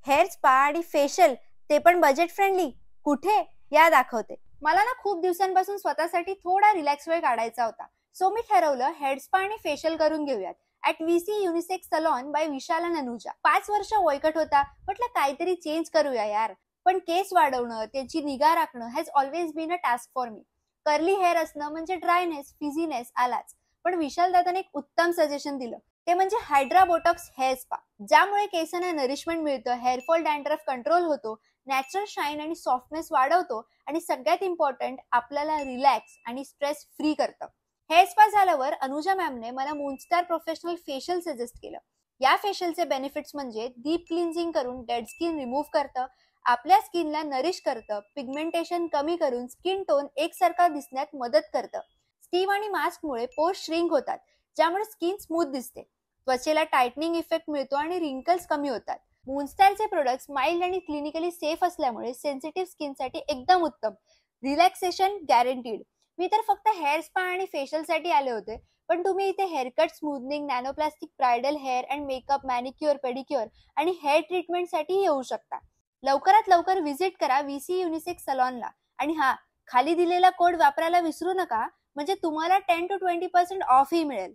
Hair spa आणि facial, ते पण बजेट फ्रेंडली. कुठे? या दाखवते. मला ना खूप दिवसांपासून स्वतःसाठी थोडा रिलॅक्स वेळ काढायचा होता. सो मी ठरवलं हेअर स्पा आणि फेशियल करून घेऊयात at VC unisex salon by Vishal आणि अनुजा. 5 वर्ष वयकट होता, म्हटलं काहीतरी चेंज करूया यार. पण केस वाढवणं, त्याची निगा राखणं has always been a task for me. Curly hair असणं म्हणजे ड्रायनेस, फिझीनेस आलाच. पण विशाल दादाने एक उत्तम सजेशन दिलं, ते म्हणजे हायड्रा बोटॉक्स हेअर स्पा, ज्यामुळे केसांना नरिशमेंट मिळतं, हेअरफॉल, डॅन्ड्रफ कंट्रोल होतो, नॅचरल शाईन आणि सॉफ्टनेस वाढवतो आणि सगळ्यात इम्पॉर्टंट आपल्याला रिलॅक्स आणि स्ट्रेस फ्री करतं. हेअर स्पा झाल्यावर अनुजा मॅमने मला मूनस्टार प्रोफेशनल फेशियल सजेस्ट केलं. या फेशियलचे बेनिफिट्स म्हणजे डीप क्लिन्झिंग करून डेड स्किन रिमूव्ह करतं, आपल्या स्किनला नरिश करतं, पिगमेंटेशन कमी करून स्किन टोन एकसारखा दिसण्यात मदत करतं. स्टीम आणि मास्कमुळे पोर्स श्रिंक होतात, ज्यामुळे स्किन स्मूथ दिसते. त्वचेला टायटनिंग इफेक्ट मिळतो आणि रिंकल्स कमी होतात. मूनस्टारचे प्रोडक्ट्स माइल्ड आणि क्लिनिकली सेफ असल्यामुळे सेन्सिटिव्ह स्किनसाठी एकदम उत्तम. Relaxation guaranteed. मी तर फक्त हेअर स्पा आणि फेशियल साठी आले होते, पण तुम्ही इथे haircut, smoothening, nanoplastic, bridal hair and makeup, manicure, pedicure आणि हेअर ट्रीटमेंट साठी येऊ शकता. लवकरात लवकर व्हिजिट करा VC युनिसेक्स सलॉनला. आणि हा, खाली दिलेला कोड वापरायला विसरू नका, म्हणजे तुम्हाला 10 to 20% ऑफही मिळेल.